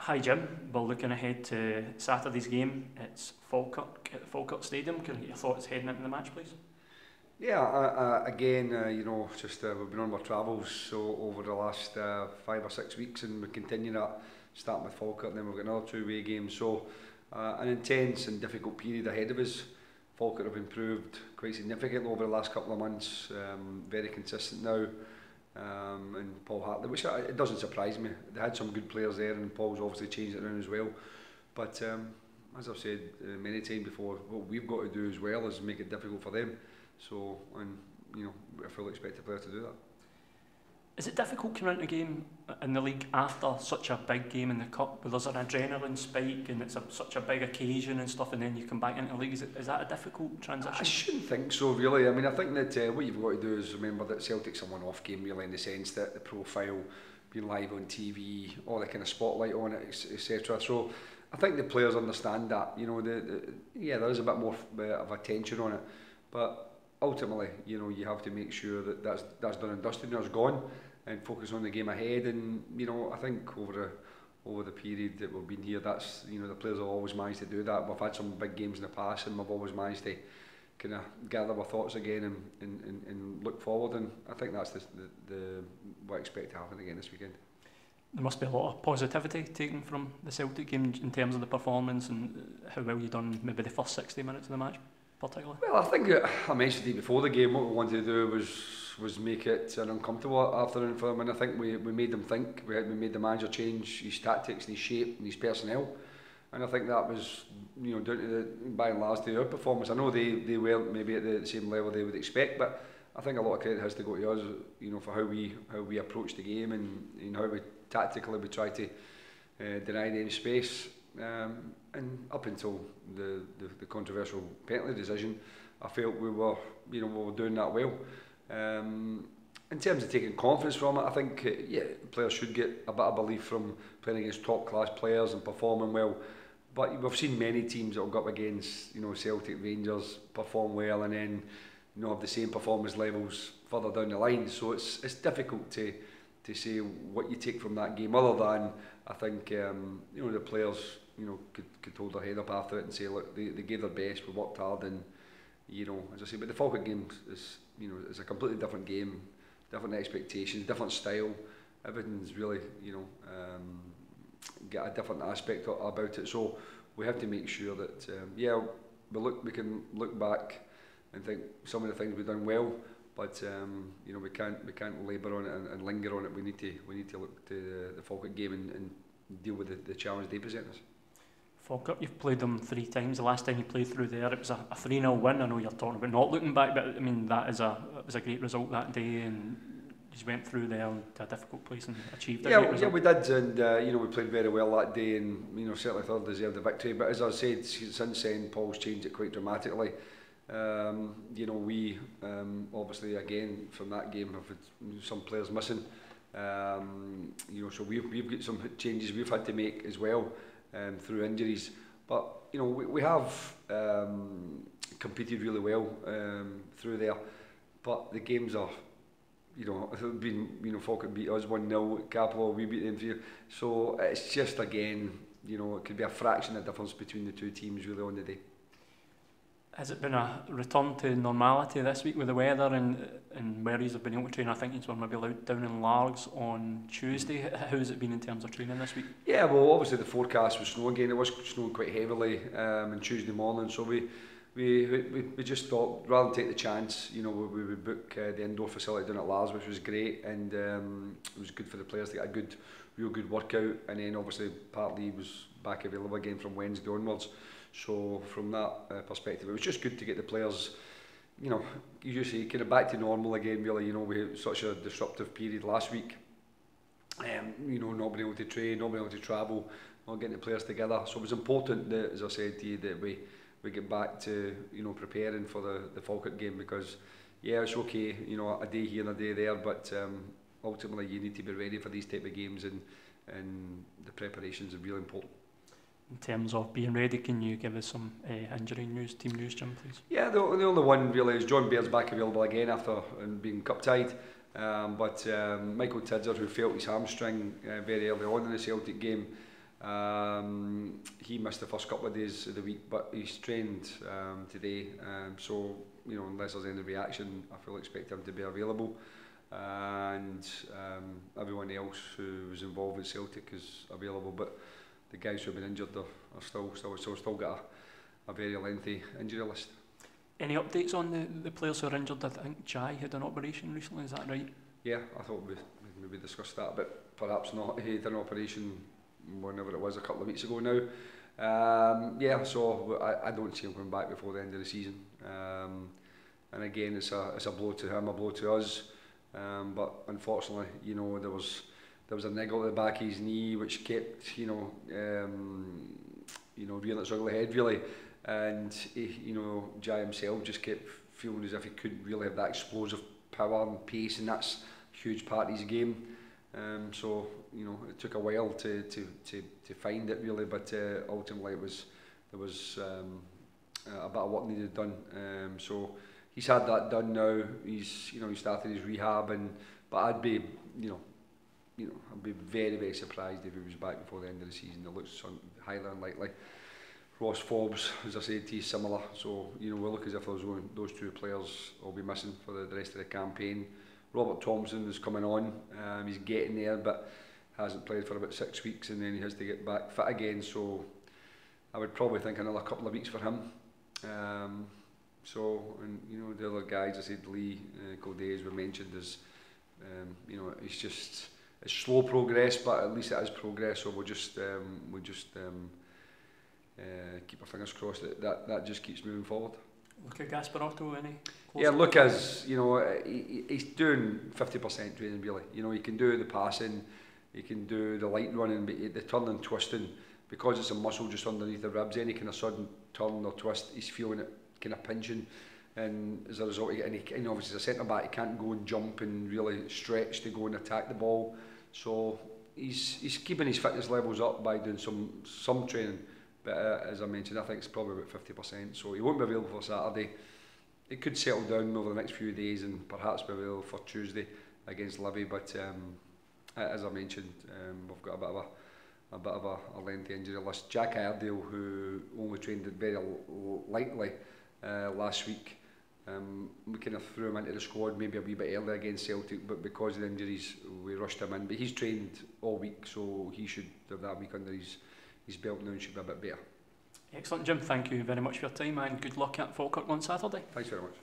Hi Jim, we're looking ahead to Saturday's game. It's Falkirk at the Falkirk Stadium. Can I get your thoughts heading into the match, please? Yeah, again, we've been on our travels so over the last 5 or 6 weeks, and we continue that, starting with Falkirk, and then we've got another two-away games. So an intense and difficult period ahead of us. Falkirk have improved quite significantly over the last couple of months, very consistent now. And Paul Hartley, which it doesn't surprise me. They had some good players there, and Paul's obviously changed it around as well. But as I've said many times before, what we've got to do as well is make it difficult for them. So, and I fully expect the players to do that. Is it difficult coming into a game in the league after such a big game in the cup, where there's an adrenaline spike and it's such a big occasion and stuff, and then you come back into the league? Is that a difficult transition? I shouldn't think so, really. I mean, I think that what you've got to do is remember that Celtic's a one-off game, really, in the sense that the profile, being live on TV, all the kind of spotlight on it, etc. So I think the players understand that. There is a bit more of attention on it, but ultimately, you have to make sure that that's done and dusted and it's gone, and focus on the game ahead. And I think over the period that we've been here, that's the players have always managed to do that. We've had some big games in the past, and we've always managed to kind of gather our thoughts again and look forward. And I think that's what I expect to happen again this weekend. There must be a lot of positivity taken from the Celtic game in terms of the performance and how well you've done maybe the first 60 minutes of the match. Particularly? Well, I think I mentioned it before the game. What we wanted to do was make it an uncomfortable afternoon for them, and I think we made them think. We made the manager change his tactics and his shape and his personnel, and I think that was down to by and large to our performance. I know they weren't maybe at the same level they would expect, but I think a lot of credit has to go to us, for how we approached the game and how we tactically we tried to deny them space. And up until the controversial penalty decision, I felt we were doing that well. In terms of taking confidence from it, I think players should get a bit of belief from playing against top class players and performing well. But we've seen many teams that will go up against Celtic, Rangers, perform well, and then have the same performance levels further down the line. So it's difficult to say what you take from that game, other than I think the players could hold their head up after it and say, look, they gave their best, we worked hard, and as I say, but the Falkirk game is a completely different game, different expectations, different style. Everything's really got a different aspect about it. So we have to make sure that we can look back and think some of the things we've done well, but we can't labour on it and linger on it. We need to look to the Falkirk game and deal with the challenge they present us. Falkirk, you've played them 3 times. The last time you played through there, it was a 3-0 win. I know you're talking about not looking back, but I mean it was a great result that day, and you went through there to a difficult place and achieved a great result. Yeah, we did, and we played very well that day, and certainly thought deserved the victory. But as I said, since then Paul's changed it quite dramatically. We obviously again from that game have had some players missing. So we've got some changes we've had to make as well through injuries. But we have competed really well through there. But the games are, Falkirk beat us 1-0 at Capello, we beat them 3. So it's just again, it could be a fraction of difference between the two teams really on the day. Has it been a return to normality this week with the weather and where you've been able to train? I think you were maybe allowed down in Largs on Tuesday. How has it been in terms of training this week? Yeah, well, obviously the forecast was snow again. It was snowing quite heavily on Tuesday morning, so we just thought rather than take the chance, we would book the indoor facility down at Largs, which was great, and it was good for the players to get a real good workout. And then obviously Partly was back available again from Wednesday onwards. So from that perspective, it was just good to get the players, you say, kind of back to normal again. Really, we had such a disruptive period last week. Not being able to train, not being able to travel, not getting the players together. So it was important that, as I said to you, that we get back to preparing for the Falkirk game, because it's okay, a day here and a day there, but ultimately you need to be ready for these type of games, and the preparations are really important. In terms of being ready, can you give us some injury news, team news, Jim, please? Yeah, the only one really is John Bairns back available again after being cup tied. But Michael Tidser, who felt his hamstring very early on in the Celtic game, He missed the first couple of days of the week, but he's trained today, so you know, unless there's any reaction, I fully expect him to be available. And everyone else who was involved with Celtic is available, but the guys who have been injured are still got a very lengthy injury list. Any updates on the players who are injured? I think Jai had an operation recently, is that right? Yeah, I thought we'd maybe discuss that, but perhaps not. He had an operation whenever it was, a couple of weeks ago now. Yeah, so I don't see him coming back before the end of the season. And again, it's a blow to him, a blow to us. But unfortunately, you know, there was a niggle at the back of his knee which kept, you know, rearing its ugly head really. And you know, Jai himself just kept feeling as if he couldn't really have that explosive power and pace, and that's a huge part of his game. So you know, it took a while to find it really, but ultimately there was a bit of work needed done. So he's had that done now. He started his rehab, but I'd be I'd be very, very surprised if he was back before the end of the season. It looks highly unlikely. Ross Forbes, as I said, he's similar. So you know, we'll look as if those two players will be missing for the rest of the campaign. Robert Thompson is coming on. He's getting there, but hasn't played for about 6 weeks, and then he has to get back fit again. So I would probably think another couple of weeks for him. So, and you know, the other guys, I said Lee, Cody, as we mentioned, is you know, it's slow progress, but at least it is progress. So we'll just keep our fingers crossed that just keeps moving forward. Luca Gasparotto, any? Yeah, Luca's, you know, he's doing 50% training really. You know, he can do the passing, he can do the light running, but the turning and twisting, because it's a muscle just underneath the ribs, any kind of sudden turn or twist, he's feeling it kind of pinching, and as a result, and obviously as a centre back, he can't go and jump and really stretch to go and attack the ball. So he's keeping his fitness levels up by doing some training. But as I mentioned, I think it's probably about 50%. So he won't be available for Saturday. It could settle down over the next few days and perhaps be available for Tuesday against Livy. But as I mentioned, we've got a bit of a lengthy injury list. Jack Iredale, who only trained very lightly last week, we kind of threw him into the squad maybe a wee bit early against Celtic, but because of the injuries, we rushed him in. But he's trained all week, so he should have that week under his belt now and should be a bit better. Excellent, Jim. Thank you very much for your time and good luck at Falkirk on Saturday. Thanks very much.